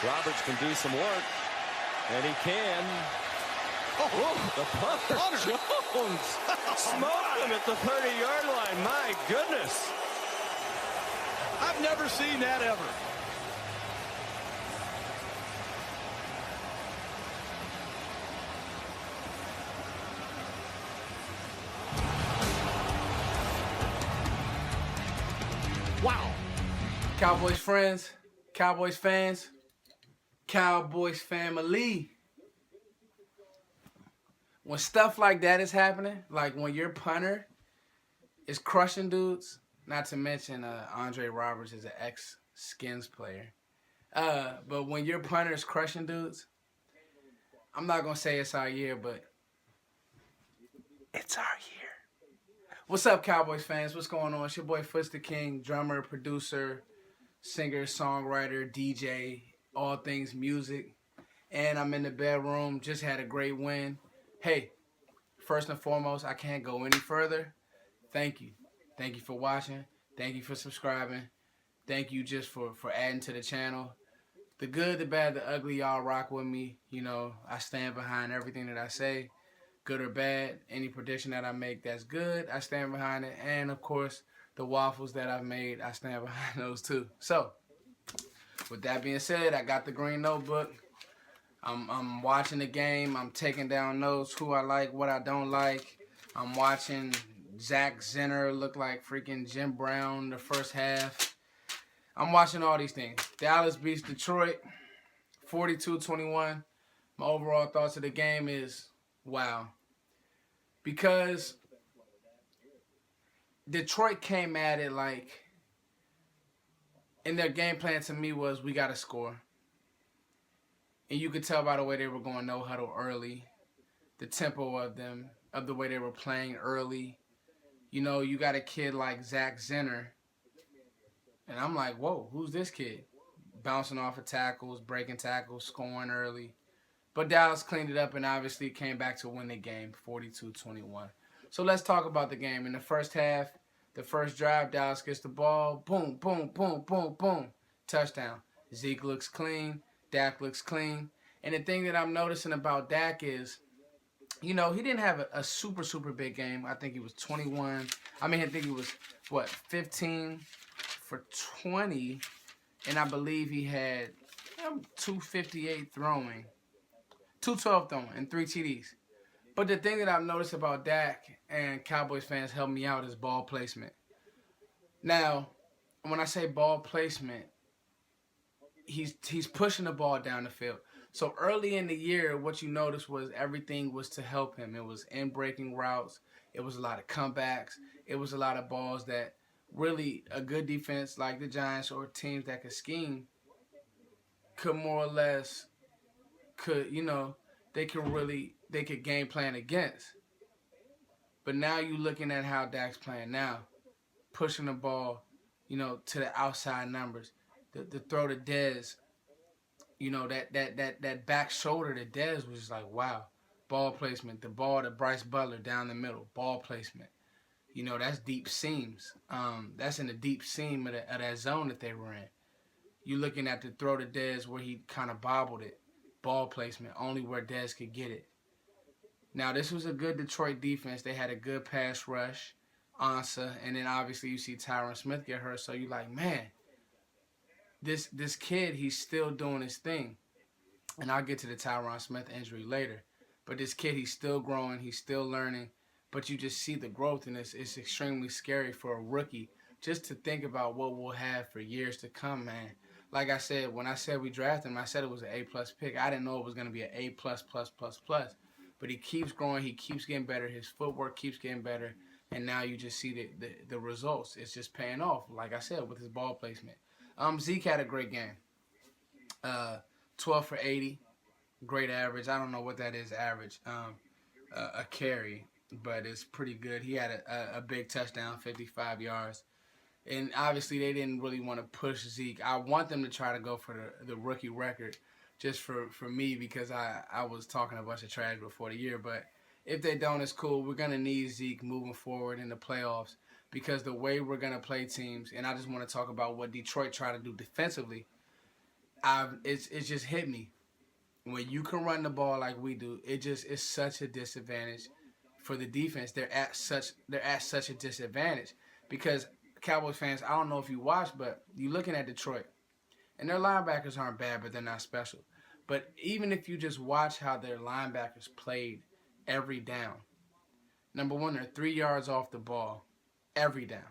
Roberts can do some work, and he can. Oh, the punter, Jones, smoked him at the 30-yard line. My goodness. I've never seen that ever. Wow. Cowboys friends, Cowboys fans, Cowboys family. When stuff like that is happening, like when your punter is crushing dudes, not to mention Andre Roberts is an ex-Skins player. But when your punter is crushing dudes, I'm not going to say it's our year, but it's our year. What's up, Cowboys fans? What's going on? It's your boy Foots the King, drummer, producer, singer, songwriter, DJ, all things music. And I'm in the bedroom, just had a great win. Hey, first and foremost, I can't go any further. Thank you. Thank you for watching. Thank you for subscribing. Thank you just for adding to the channel. The good, the bad, the ugly, y'all rock with me. You know, I stand behind everything that I say, good or bad. Any prediction that I make that's good, I stand behind it. And, of course, the waffles that I've made, I stand behind those too. So, with that being said, I got the green notebook. I'm watching the game. I'm taking down notes, who I like, what I don't like. I'm watching Zach Zenner look like freaking Jim Brown the first half. I'm watching all these things. Dallas beats Detroit 42-21. My overall thoughts of the game is, wow. Because Detroit came at it like, and their game plan to me was, we got to score. And you could tell by the way they were going no huddle early, the tempo of them, of the way they were playing early. You know, you got a kid like Zach Zenner, and I'm like, whoa, who's this kid? Bouncing off of tackles, breaking tackles, scoring early. But Dallas cleaned it up and obviously came back to win the game, 42-21. So let's talk about the game. In the first half, the first drive, Dallas gets the ball. Boom, boom, boom, boom, boom. Touchdown. Zeke looks clean. Dak looks clean. And the thing that I'm noticing about Dak is, you know, he didn't have a super, super big game. I think he was 21. I think he was, 15 for 20. And I believe he had 258 throwing. 212 throwing and 3 TDs. But the thing that I've noticed about Dak, and Cowboys fans help me out, is ball placement. Now, when I say ball placement, he's pushing the ball down the field. So early in the year, what you noticed was everything was to help him. It was in breaking routes. It was a lot of comebacks. It was a lot of balls that really a good defense like the Giants or teams that could scheme could more or less they could game plan against. But now you're looking at how Dak's playing now, pushing the ball, to the outside numbers. The throw to Dez, that back shoulder to Dez was just like, wow. Ball placement. The ball to Bryce Butler down the middle. Ball placement. That's deep seams. That's in the deep seam of that zone that they were in. You're looking at the throw to Dez where he kind of bobbled it. Ball placement. Only where Dez could get it. Now, this was a good Detroit defense. They had a good pass rush. Ansah. And then, obviously, you see Tyron Smith get hurt. So, you're like, man. This kid, he's still doing his thing. And I'll get to the Tyron Smith injury later. But this kid, he's still growing. He's still learning. But you just see the growth, and it's extremely scary for a rookie just to think about what we'll have for years to come, man. Like I said, when I said we drafted him, I said it was an A-plus pick. I didn't know it was going to be an A++++. But he keeps growing. He keeps getting better. His footwork keeps getting better. And now you just see the results. It's just paying off, like I said, with his ball placement. Zeke had a great game. 12 for 80. Great average. I don't know what that is average. A carry, but it's pretty good. He had a big touchdown, 55 yards. And obviously they didn't really want to push Zeke. I want them to try to go for the rookie record just for me because I was talking a bunch of trash before the year. But if they don't, it's cool. We're going to need Zeke moving forward in the playoffs. Because the way we're going to play teams, and I just want to talk about what Detroit tried to do defensively, it's just hit me. When you can run the ball like we do, it just is such a disadvantage for the defense. They're at such a disadvantage because Cowboys fans, I don't know if you watch, but you looking at Detroit, and their linebackers aren't bad, but they're not special. But even if you just watch how their linebackers played every down, number one, they're 3 yards off the ball every down.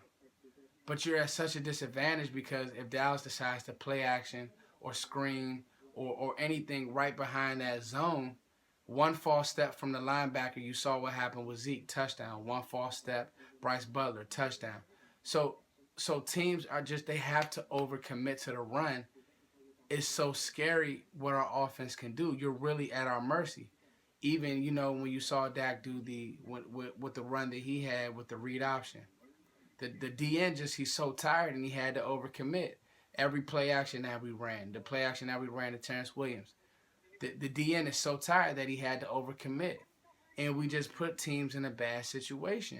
But you're at such a disadvantage because if Dallas decides to play action or screen or anything right behind that zone, one false step from the linebacker, you saw what happened with Zeke, touchdown. One false step, Bryce Butler, touchdown. So teams they have to overcommit to the run. It's so scary what our offense can do. You're really at our mercy. Even, when you saw Dak do with the run that he had with the read option. The DN he's so tired and he had to overcommit. Every play action that we ran, the play action that we ran to Terrence Williams, the DN is so tired that he had to overcommit. And we just put teams in a bad situation.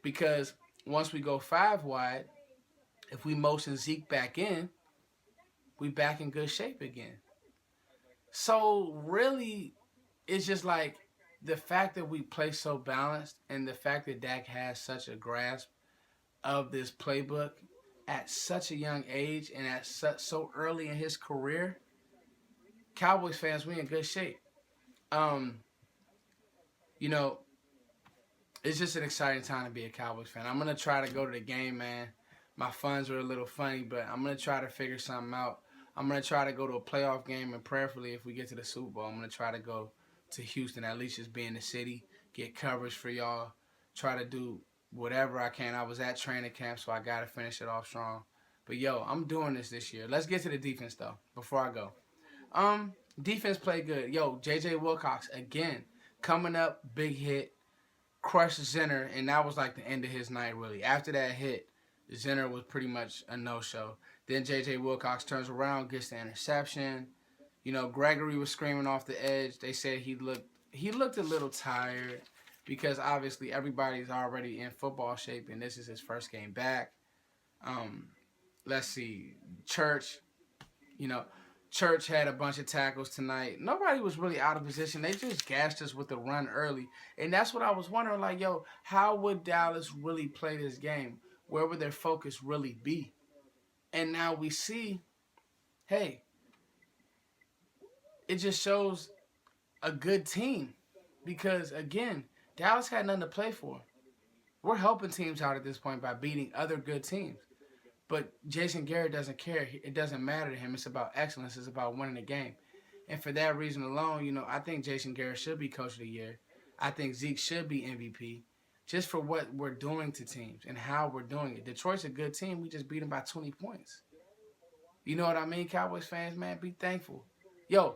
Because once we go 5 wide, if we motion Zeke back in, we back in good shape again. So really, it's just like the fact that we play so balanced and the fact that Dak has such a grasp of this playbook at such a young age and at so early in his career, Cowboys fans, we in good shape. It's just an exciting time to be a Cowboys fan. I'm going to try to go to the game, man. My funds are a little funny, but I'm going to try to figure something out. I'm going to try to go to a playoff game, and prayerfully, if we get to the Super Bowl, I'm going to try to go to Houston, at least just be in the city, get coverage for y'all, try to do whatever I can. I was at training camp, so I got to finish it off strong. But, I'm doing this year. Let's get to the defense, though, before I go. Defense played good. J.J. Wilcox, again, coming up, big hit, crushed Zinner, and that was like the end of his night, really. After that hit, Zinner was pretty much a no-show. Then J.J. Wilcox turns around, gets the interception. Gregory was screaming off the edge. They said he looked a little tired because obviously everybody's already in football shape, and this is his first game back. Let's see. Church had a bunch of tackles tonight. Nobody was really out of position. They just gassed us with the run early. And that's what I was wondering, how would Dallas really play this game? Where would their focus really be? And now we see, hey, it just shows a good team. Because, again, Dallas had nothing to play for. We're helping teams out at this point by beating other good teams. But Jason Garrett doesn't care. It doesn't matter to him. It's about excellence. It's about winning the game. And for that reason alone, I think Jason Garrett should be Coach of the Year. I think Zeke should be MVP. Just for what we're doing to teams and how we're doing it. Detroit's a good team. We just beat them by 20 points. You know what I mean, Cowboys fans, man? Be thankful. This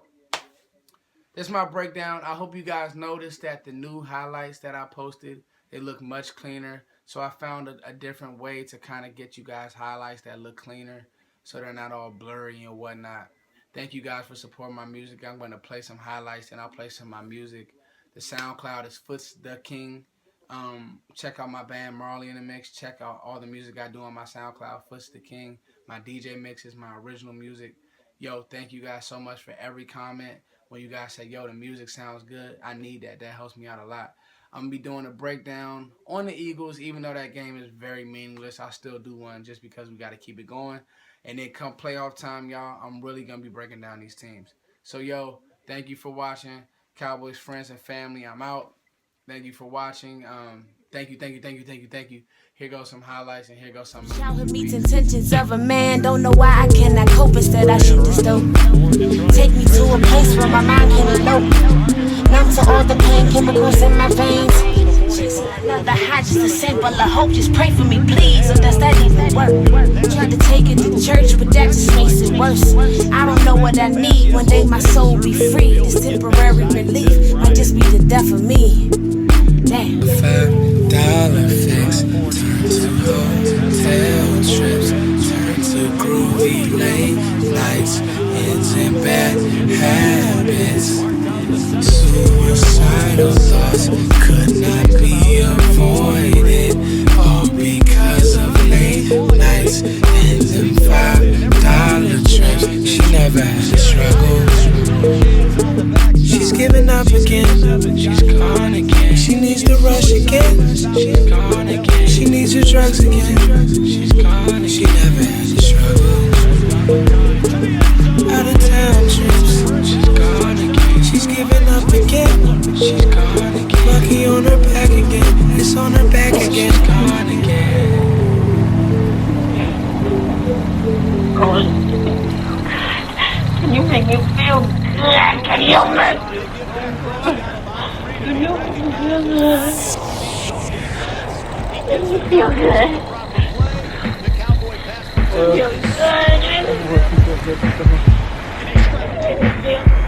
is my breakdown. I hope you guys noticed that the new highlights that I posted, they look much cleaner. So I found a different way to kind of get you guys highlights that look cleaner so they're not all blurry and whatnot. Thank you guys for supporting my music. I'm going to play some highlights and I'll play some of my music. The SoundCloud is Foots the King. Check out my band Marley in the Mix. Check out all the music I do on my SoundCloud, Foots the King. My DJ mix is my original music. Thank you guys so much for every comment. When you guys say, the music sounds good, I need that. That helps me out a lot. I'm going to be doing a breakdown on the Eagles. Even though that game is very meaningless, I'll still do one just because we got to keep it going. And then come playoff time, y'all, I'm really going to be breaking down these teams. So, thank you for watching. Cowboys, friends, and family, I'm out. Thank you for watching. Thank you. Here goes some highlights, and here goes some. Childhood meets intentions of a man. Don't know why I cannot cope. Instead, I shoot the stove. Take me to a place where my mind can elope. Numb to all the pain, chemicals in my veins. Chasing another high, just a simple of hope. Just pray for me, please. Or does that even work? Tried to take it to church, but that just makes it worse. I don't know what I need. One day my soul be free. This temporary relief might just be the death of me. Damn. $5 fix turn to hotel trips, turn to groovy late nights, ends in bad habits. Suicidal thoughts could not be avoided, all because of late nights and them $5 trips. She never had to struggle. She's giving up again. She's gone again. She needs to rush again. She's gone again. She needs her drugs again. She's gone again. She never had to struggle. Out of town trips. She's gone again. She's giving up again. She's gone again. Lucky on her back again. It's on her back again. She's gone again. Can you make me feel good? Can you make me feel good? Can you feel good? Feel good. Feel good.